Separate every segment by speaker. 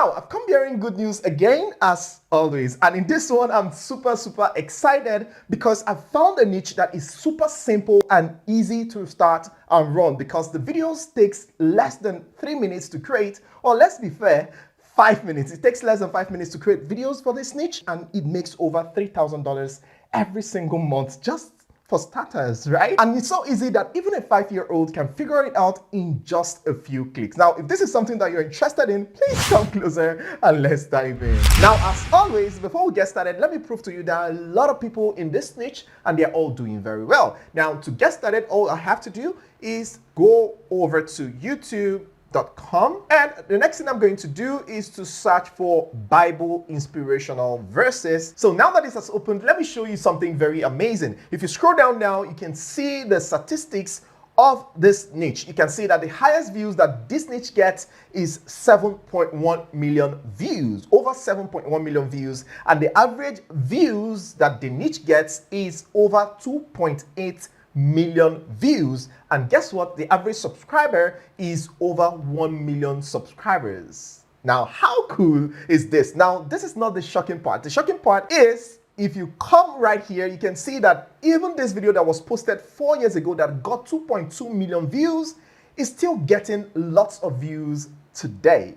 Speaker 1: Now, I've come bearing good news again, as always. And in this one, I'm super excited because I've found a niche that is super simple and easy to start and run, because the videos takes less than 3 minutes to create, or let's be fair, 5 minutes. It takes less than 5 minutes to create videos for this niche, and it makes over $3,000 every single month, just for starters, right? And it's so easy that even a 5-year-old can figure it out in just a few clicks. Now, if this is something that you're interested in, please come closer and let's dive in. Now, as always, before we get started, let me prove to you that a lot of people in this niche and they're all doing very well. Now, to get started, all I have to do is go over to YouTube.com, and the next thing I'm going to do is to search for Bible inspirational verses. So now that this has opened, let me show you something very amazing. If you scroll down now, you can see the statistics of this niche. You can see that the highest views that this niche gets is 7.1 million views, over 7.1 million views, and the average views that the niche gets is over 2.8 million views. And guess what? The average subscriber is over 1 million subscribers. Now, how cool is this? Now, this is not the shocking part. The shocking part is, if you come right here, you can see that even this video that was posted 4 years ago that got 2.2 million views is still getting lots of views today.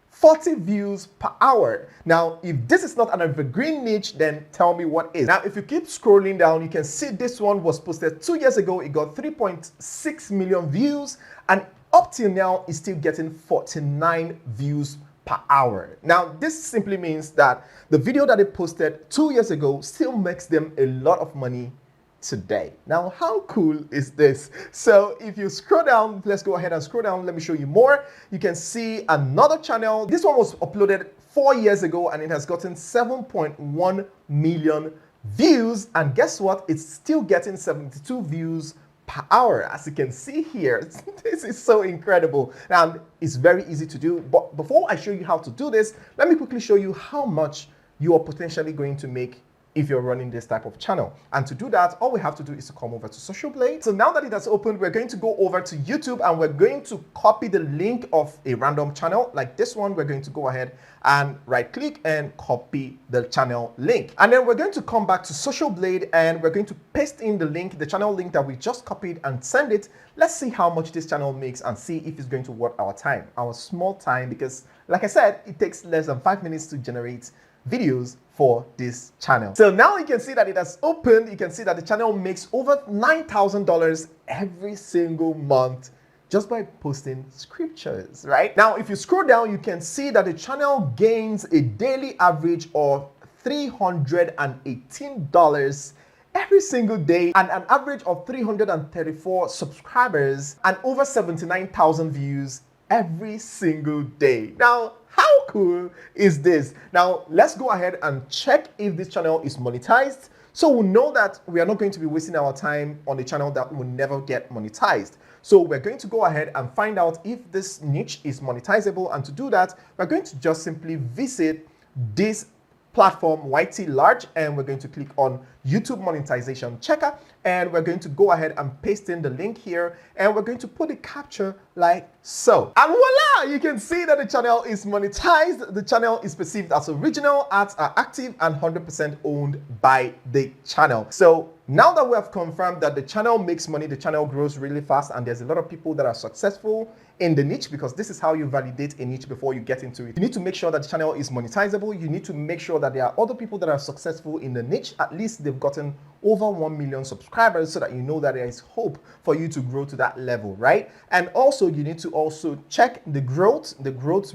Speaker 1: 40 views per hour. Now, if this is not an evergreen niche, then tell me what is. Now, if you keep scrolling down, you can see this one was posted 2 years ago. It got 3.6 million views, and up till now, it's still getting 49 views per hour. Now, this simply means that the video that they posted 2 years ago still makes them a lot of money today. Now, how cool is this? So if you scroll down, let's go ahead and scroll down. Let me show you more. You can see another channel. This one was uploaded 4 years ago and it has gotten 7.1 million views. And guess what? It's still getting 72 views per hour. As you can see here, this is so incredible. And it's very easy to do. But before I show you how to do this, let me quickly show you how much you are potentially going to make if you're running this type of channel. And to do that, all we have to do is to come over to Social Blade. So now that it has opened, we're going to go over to YouTube and we're going to copy the link of a random channel like this one. We're going to go ahead and right click and copy the channel link. And then we're going to come back to Social Blade and we're going to paste in the link, the channel link that we just copied, and send it. Let's see how much this channel makes and see if it's going to worth our time, our small time, because like I said, it takes less than 5 minutes to generate videos for this channel. So now you can see that it has opened. You can see that the channel makes over $9,000 every single month just by posting scriptures, right? Now, if you scroll down, you can see that the channel gains a daily average of $318 every single day, and an average of 334 subscribers and over 79,000 views every single day. Now, how cool is this? Now, let's go ahead and check if this channel is monetized. So we'll know that we are not going to be wasting our time on a channel that will never get monetized. So we're going to go ahead and find out if this niche is monetizable. And to do that, we're going to just simply visit this platform YT Large, and we're going to click on YouTube monetization checker, and we're going to go ahead and paste in the link here, and we're going to put a capture like so. And voila, you can see that the channel is monetized. The channel is perceived as original, ads are active, and 100% owned by the channel. So now that we have confirmed that the channel makes money, the channel grows really fast, and there's a lot of people that are successful in the niche, because this is how you validate a niche before you get into it. You need to make sure that the channel is monetizable. You need to make sure that there are other people that are successful in the niche. At least they've gotten over 1 million subscribers, so that you know that there is hope for you to grow to that level, right? And also you need to also check the growth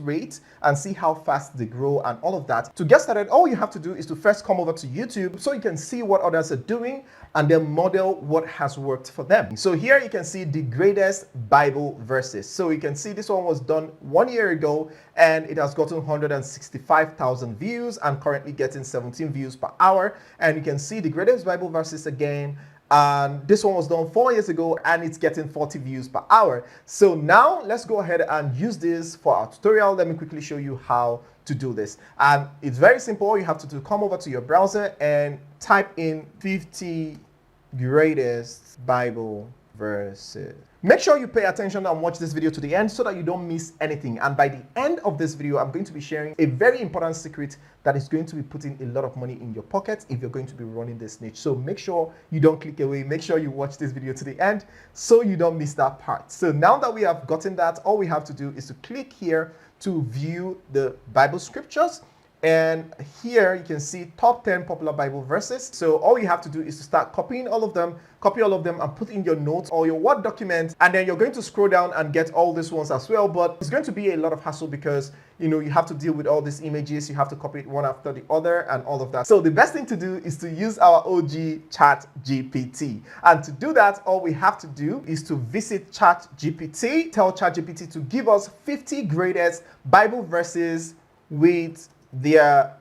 Speaker 1: rate, and see how fast they grow and all of that. To get started, all you have to do is to first come over to YouTube so you can see what others are doing and then model what has worked for them. So here you can see the greatest Bible verses. So you can see this one was done 1 year ago and it has gotten 165,000 views and currently getting 17 views per hour. And you can see the greatest Bible verses again. And this one was done 4 years ago and it's getting 40 views per hour. So now let's go ahead and use this for our tutorial. Let me quickly show you how to do this. And it's very simple. All you have to do, come over to your browser and type in 50 greatest Bible verses. Make sure you pay attention and watch this video to the end so that you don't miss anything. And by the end of this video, I'm going to be sharing a very important secret that is going to be putting a lot of money in your pocket if you're going to be running this niche. So make sure you don't click away. Make sure you watch this video to the end so you don't miss that part. So now that we have gotten that, all we have to do is to click here to view the Bible scriptures. And here you can see top 10 popular Bible verses. So all you have to do is to start copying all of them, copy all of them and put in your notes or your Word document. And then you're going to scroll down and get all these ones as well. But it's going to be a lot of hassle because, you know, you have to deal with all these images. You have to copy it one after the other and all of that. So the best thing to do is to use our OG ChatGPT. And to do that, all we have to do is to visit ChatGPT, tell ChatGPT to give us 50 greatest Bible verses with their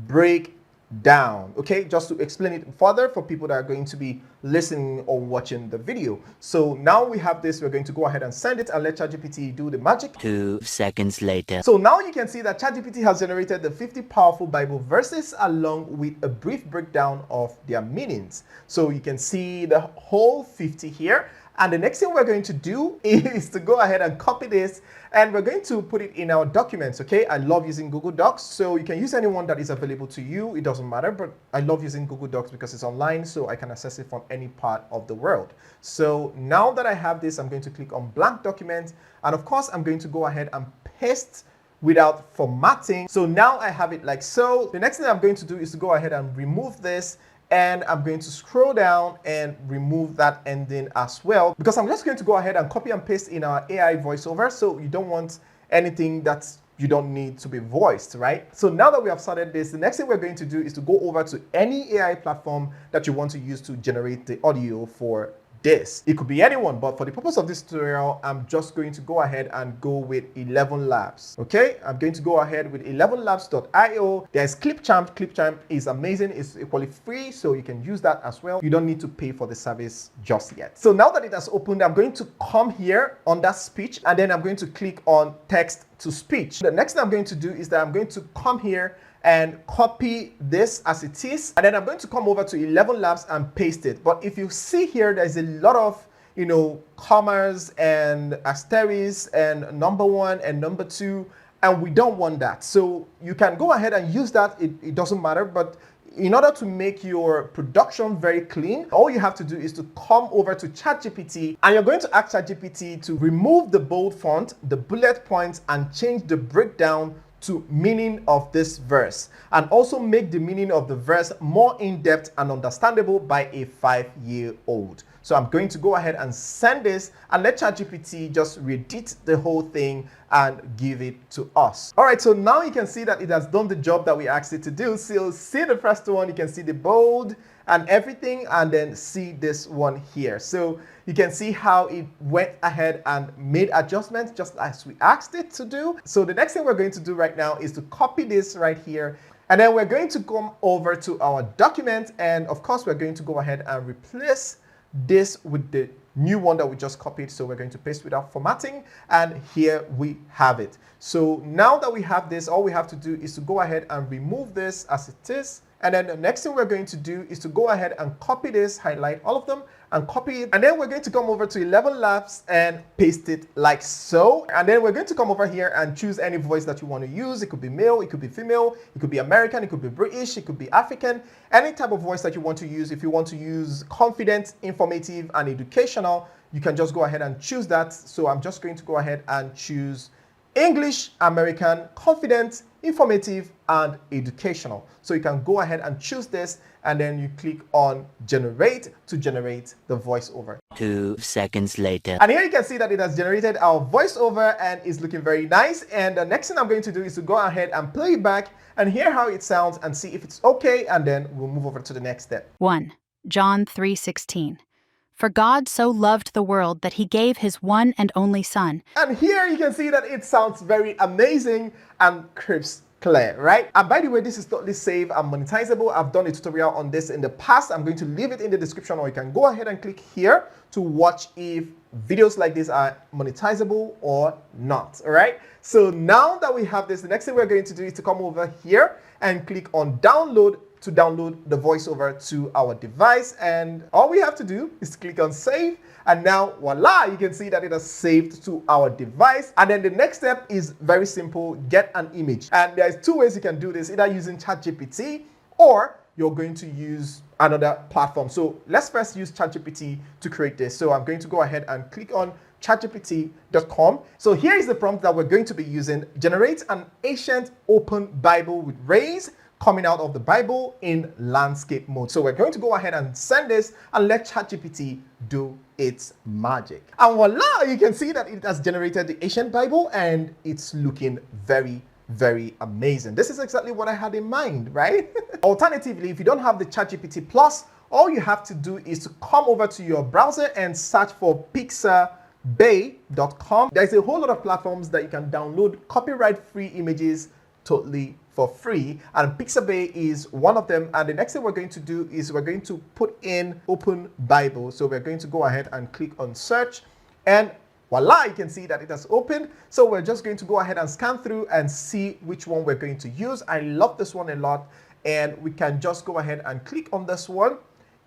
Speaker 1: breakdown. Okay, just to explain it further for people that are going to be listening or watching the video. So now we have this, we're going to go ahead and send it and let ChatGPT do the magic.
Speaker 2: 2 seconds later.
Speaker 1: So now you can see that ChatGPT has generated the 50 powerful Bible verses along with a brief breakdown of their meanings. So you can see the whole 50 here. And the next thing we're going to do is to go ahead and copy this and we're going to put it in our documents, okay? I love using Google Docs, so you can use anyone that is available to you. It doesn't matter, but I love using Google Docs because it's online, so I can access it from any part of the world. So now that I have this, I'm going to click on blank document. And of course, I'm going to go ahead and paste without formatting. So now I have it like so. The next thing I'm going to do is to go ahead and remove this. And I'm going to scroll down and remove that ending as well, because I'm just going to go ahead and copy and paste in our AI voiceover. So you don't want anything that you don't need to be voiced, right? So now that we have started this, the next thing we're going to do is to go over to any AI platform that you want to use to generate the audio for this. It could be anyone, but for the purpose of this tutorial, I'm just going to go ahead and go with 11 Labs. Okay, I'm going to go ahead with 11labs.io. There's Clipchamp. Clipchamp is amazing. It's equally free, so you can use that as well. You don't need to pay for the service just yet. So now that it has opened, I'm going to come here under speech, and then I'm going to click on text to speech. The next thing I'm going to do is that I'm going to come here and copy this as it is, and then I'm going to come over to 11 Labs and paste it. But if you see here, there's a lot of, you know, commas and asterisks and number 1 and number 2, and we don't want that. So you can go ahead and use that. It doesn't matter, but in order to make your production very clean, all you have to do is to come over to ChatGPT and you're going to ask ChatGPT to remove the bold font, the bullet points, and change the breakdown to meaning of this verse, and also make the meaning of the verse more in-depth and understandable by a 5-year-old. So I'm going to go ahead and send this and let ChatGPT just reedit the whole thing and give it to us. All right, so now you can see that it has done the job that we asked it to do. So see the first one, you can see the bold and everything, and then see this one here. So you can see how it went ahead and made adjustments just as we asked it to do. So the next thing we're going to do right now is to copy this right here. And then we're going to come over to our document. And of course, we're going to go ahead and replace this with the new one that we just copied. So we're going to paste without formatting. And here we have it. So now that we have this, all we have to do is to go ahead and remove this as it is. And then the next thing we're going to do is to go ahead and copy this, highlight all of them and copy it. And then we're going to come over to 11 Labs and paste it like so. And then we're going to come over here and choose any voice that you want to use. It could be male, it could be female, it could be American, it could be British, it could be African, any type of voice that you want to use. If you want to use confident, informative, and educational, you can just go ahead and choose that. So I'm just going to go ahead and choose English, American, confident, informative, and educational. So you can go ahead and choose this, and then you click on generate to generate the voiceover.
Speaker 2: 2 seconds later.
Speaker 1: And here you can see that it has generated our voiceover and it's looking very nice. And the next thing I'm going to do is to go ahead and play it back and hear how it sounds and see if it's okay, and then we'll move over to the next step.
Speaker 3: 1. John 3:16. For God so loved the world that he gave his one and only son.
Speaker 1: And here you can see that it sounds very amazing and crisp clear, right? And by the way, this is totally safe and monetizable. I've done a tutorial on this in the past. I'm going to leave it in the description, or you can go ahead and click here to watch if videos like this are monetizable or not. All right, so now that we have this, the next thing we're going to do is to come over here and click on download to download the voiceover to our device. And all we have to do is to click on save, And now, voila, you can see that it has saved to our device. And then the next step is very simple, get an image. And there's two ways you can do this, either using ChatGPT or you're going to use another platform. So let's first use ChatGPT to create this. So I'm going to go ahead and click on chatgpt.com. So here is the prompt that we're going to be using. Generate an ancient open Bible with rays coming out of the Bible in landscape mode. So we're going to go ahead and send this and let ChatGPT do its magic. And voila, you can see that it has generated the ancient Bible and it's looking very amazing. This is exactly what I had in mind, right? Alternatively, if you don't have the ChatGPT Plus, all you have to do is to come over to your browser and search for pixabay.com. There's a whole lot of platforms that you can download copyright-free images totally for free, and Pixabay is one of them. And the next thing we're going to do is we're going to put in Open Bible. So we're going to go ahead and click on search, and voila, you can see that it has opened. So we're just going to go ahead and scan through and see which one we're going to use. I love this one a lot, and we can just go ahead and click on this one,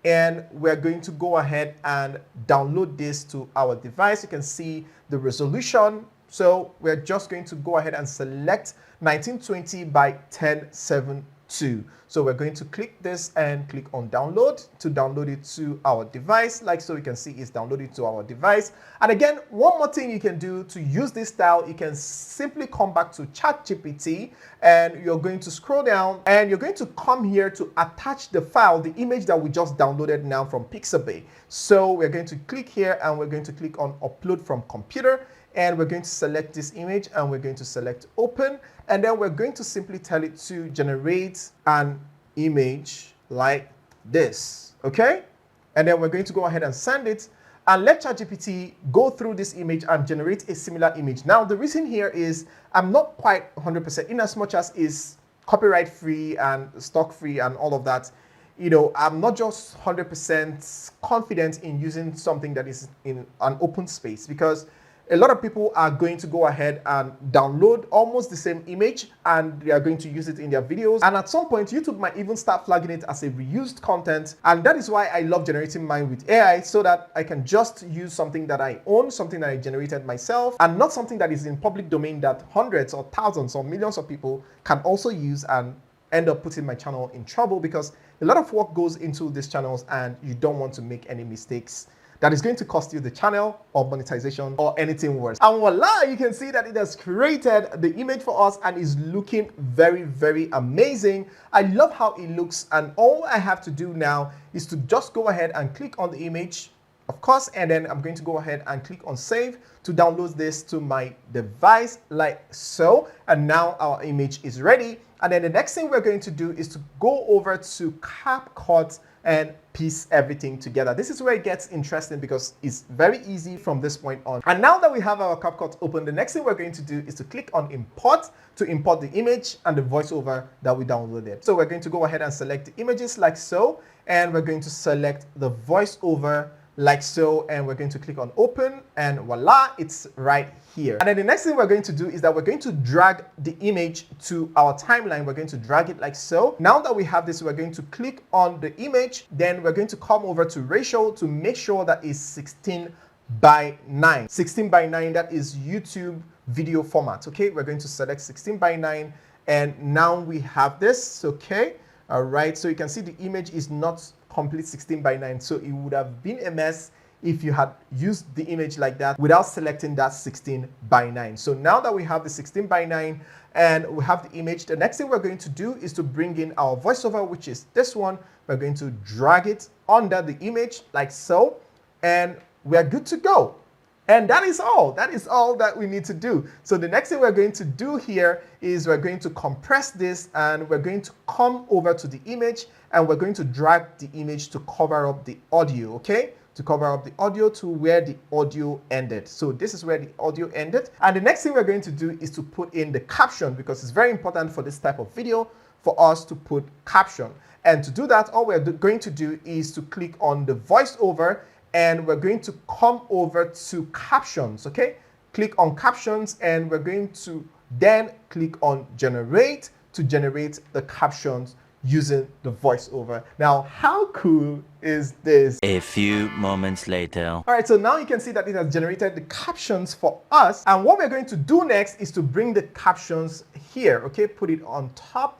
Speaker 1: and we're going to go ahead and download this to our device. You can see the resolution. So we're just going to go ahead and select 1920 by 1072. So we're going to click this and click on download to download it to our device. Like so, you can see it's downloaded to our device. And again, one more thing you can do to use this style, you can simply come back to ChatGPT and you're going to scroll down and you're going to come here to attach the file, the image that we just downloaded now from Pixabay. So we're going to click here and we're going to click on upload from computer. And we're going to select this image and we're going to select open. And then we're going to simply tell it to generate an image like this, okay? And then we're going to go ahead and send it and let ChatGPT go through this image and generate a similar image. Now, the reason here is I'm not quite 100% in as much as is copyright free and stock free and all of that. You know, I'm not just 100% confident in using something that is in an open space, because a lot of people are going to go ahead and download almost the same image and they are going to use it in their videos. And at some point, YouTube might even start flagging it as a reused content. And that is why I love generating mine with AI, so that I can just use something that I own, something that I generated myself, and not something that is in public domain that hundreds or thousands or millions of people can also use and end up putting my channel in trouble, because a lot of work goes into these channels and you don't want to make any mistakes that is going to cost you the channel or monetization or anything worse. And voila, you can see that it has created the image for us and is looking very amazing. I love how it looks, and all I have to do now is to just go ahead and click on the image, of course, and then I'm going to go ahead and click on save to download this to my device like so. And now our image is ready. And then the next thing we're going to do is to go over to CapCut and piece everything together. This is where it gets interesting because it's very easy from this point on. And now that we have our CapCut open, the next thing we're going to do is to click on import to import the image and the voiceover that we downloaded. So we're going to go ahead and select the images like so, and we're going to select the voiceover like so, and we're going to click on open, and voila, it's right here. And then the next thing we're going to do is that we're going to drag the image to our timeline. We're going to drag it like so. Now that we have this, we're going to click on the image, then we're going to come over to ratio to make sure that it's 16:9. 16:9, that is YouTube video format, okay? We're going to select 16:9, and now we have this, okay? All right, so you can see the image is not complete 16:9, so it would have been a mess if you had used the image like that without selecting that 16:9. So now that we have the 16:9 and we have the image, the next thing we're going to do is to bring in our voiceover, which is this one. We're going to drag it under the image like so, and we're good to go. And that is all. That is all that we need to do. So the next thing we're going to do here is we're going to compress this, and we're going to come over to the image, and we're going to drag the image to cover up the audio, okay? To cover up the audio to where the audio ended. So this is where the audio ended. And the next thing we're going to do is to put in the caption, because it's very important for this type of video for us to put caption. And to do that, all we're going to do is to click on the voiceover, and we're going to come over to captions, okay? Click on captions, and we're going to then click on generate to generate the captions using the voiceover. Now, how cool is this?
Speaker 2: A few moments later.
Speaker 1: All right, so now you can see that it has generated the captions for us. And what we're going to do next is to bring the captions here, okay? Put it on top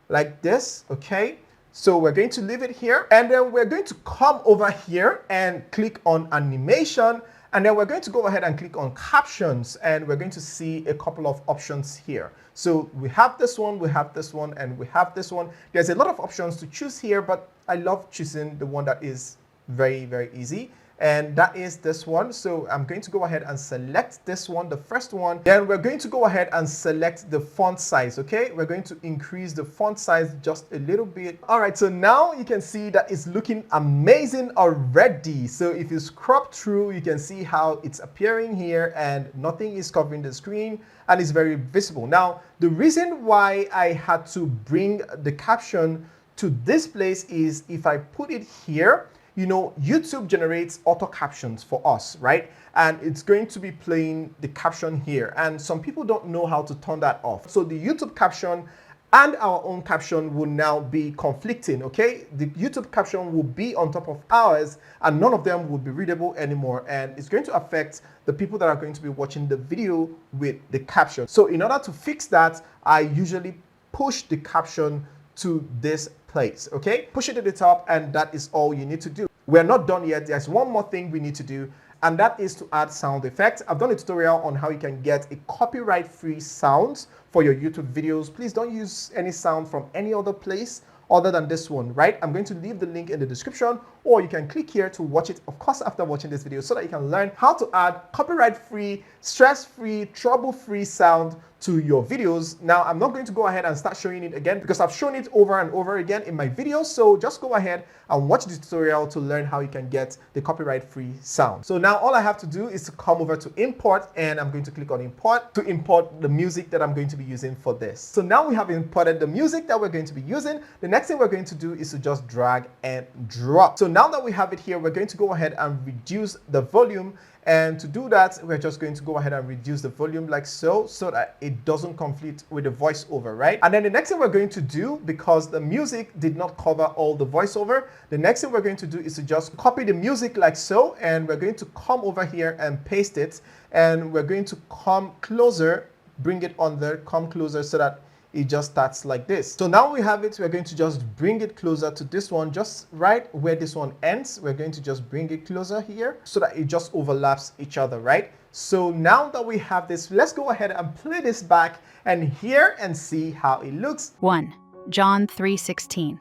Speaker 1: like this, okay? So we're going to leave it here, and then we're going to come over here and click on animation, and then we're going to go ahead and click on captions, and we're going to see a couple of options here. So we have this one, we have this one, and we have this one. There's a lot of options to choose here, but I love choosing the one that is very, very easy. And that is this one. So I'm going to go ahead and select this one, the first one. Then we're going to go ahead and select the font size, okay? We're going to increase the font size just a little bit. All right, so now you can see that it's looking amazing already. So if you scrub through, you can see how it's appearing here and nothing is covering the screen and it's very visible. Now, the reason why I had to bring the caption to this place is if I put it here, you know, YouTube generates auto captions for us, right? And it's going to be playing the caption here. And some people don't know how to turn that off. So the YouTube caption and our own caption will now be conflicting, okay? The YouTube caption will be on top of ours and none of them will be readable anymore. And it's going to affect the people that are going to be watching the video with the caption. So in order to fix that, I usually push the caption to this place, okay? Push it to the top and that is all you need to do. We're not done yet. There's one more thing we need to do, and that is to add sound effects. I've done a tutorial on how you can get a copyright-free sound for your YouTube videos. Please don't use any sound from any other place other than this one, right? I'm going to leave the link in the description, or you can click here to watch it, of course, after watching this video, so that you can learn how to add copyright-free, stress-free, trouble-free sound to your videos. Now, I'm not going to go ahead and start showing it again because I've shown it over and over again in my videos. So just go ahead and watch the tutorial to learn how you can get the copyright-free sound. So now all I have to do is to come over to import, and I'm going to click on import to import the music that I'm going to be using for this. So now we have imported the music that we're going to be using. The next thing we're going to do is to just drag and drop. So now that we have it here, we're going to go ahead and reduce the volume. And to do that, we're just going to go ahead and reduce the volume like so that it doesn't conflict with the voiceover, right? And then the next thing we're going to do, because the music did not cover all the voiceover, the next thing we're going to do is to just copy the music like so, and we're going to come over here and paste it, and we're going to come closer, bring it on there, come closer so that it just starts like this. So now we have it, we're going to just bring it closer to this one, just right where this one ends. We're going to just bring it closer here so that it just overlaps each other, right? So now that we have this, let's go ahead and play this back and hear and see how it looks.
Speaker 3: 1. John 3:16.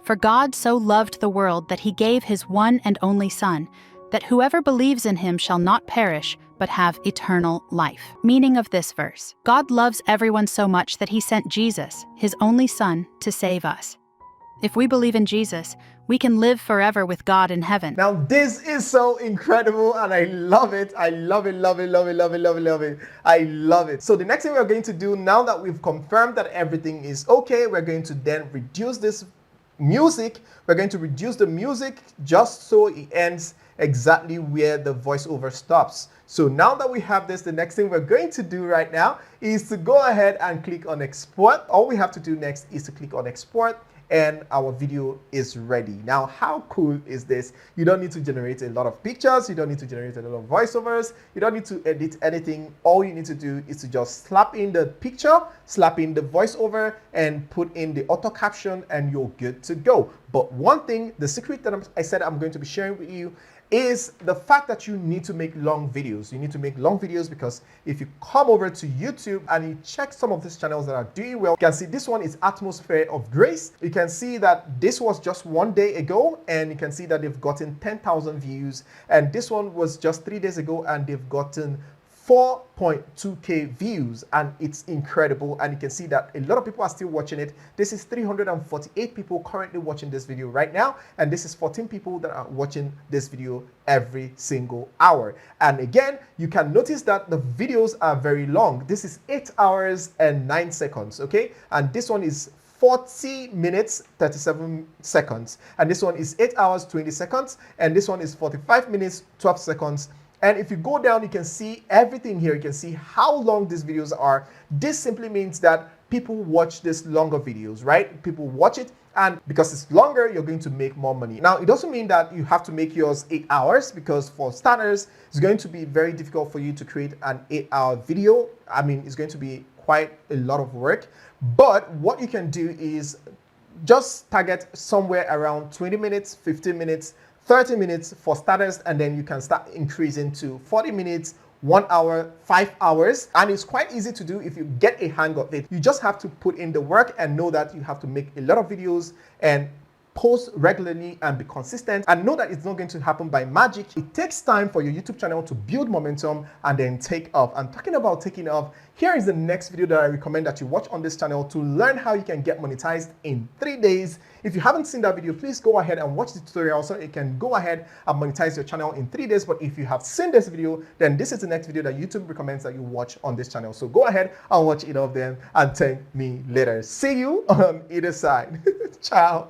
Speaker 3: For God so loved the world that he gave his one and only Son, that whoever believes in him shall not perish, but have eternal life. Meaning of this verse: God loves everyone so much that he sent Jesus, his only Son, to save us. If we believe in Jesus, we can live forever with God in heaven.
Speaker 1: Now this is so incredible and I love it. I love it, love it, love it, love it, love it, love it. I love it. So the next thing we're going to do, now that we've confirmed that everything is okay, we're going to then reduce this music. We're going to reduce the music just so it ends exactly where the voiceover stops. So now that we have this, the next thing we're going to do right now is to go ahead and click on export. All we have to do next is to click on export, and our video is ready. Now, how cool is this? You don't need to generate a lot of pictures. You don't need to generate a lot of voiceovers. You don't need to edit anything. All you need to do is to just slap in the picture, slap in the voiceover, and put in the auto caption, and you're good to go. But one thing, the secret that I said I'm going to be sharing with you is the fact that you need to make long videos. You need to make long videos because if you come over to YouTube and you check some of these channels that are doing well, you can see this one is Atmosphere of Grace. You can see that this was just 1 day ago, and you can see that they've gotten 10,000 views. And this one was just 3 days ago, and they've gotten 4.2k views, and it's incredible. And you can see that a lot of people are still watching it. This is 348 people currently watching this video right now, and this is 14 people that are watching this video every single hour. And again, you can notice that the videos are very long. This is 8 hours and 9 seconds, okay? And this one is 40 minutes 37 seconds, and this one is 8 hours 20 seconds, and this one is 45 minutes 12 seconds. And if you go down, you can see everything here. You can see how long these videos are. This simply means that people watch these longer videos, right? People watch it, and because it's longer, you're going to make more money. Now, it doesn't mean that you have to make yours 8 hours, because for starters, it's going to be very difficult for you to create an 8-hour video. I mean, it's going to be quite a lot of work. But what you can do is just target somewhere around 20 minutes, 15 minutes, 30 minutes for starters, and then you can start increasing to 40 minutes, 1 hour, 5 hours. And it's quite easy to do if you get a hang of it. You just have to put in the work and know that you have to make a lot of videos and post regularly and be consistent, and know that it's not going to happen by magic. It takes time for your YouTube channel to build momentum and then take off. And talking about taking off, here is the next video that I recommend that you watch on this channel to learn how you can get monetized in 3 days. If you haven't seen that video, please go ahead and watch the tutorial so you can go ahead and monetize your channel in 3 days. But if you have seen this video, then this is the next video that YouTube recommends that you watch on this channel. So go ahead and watch it of them and thank me later. See you on either side. Ciao.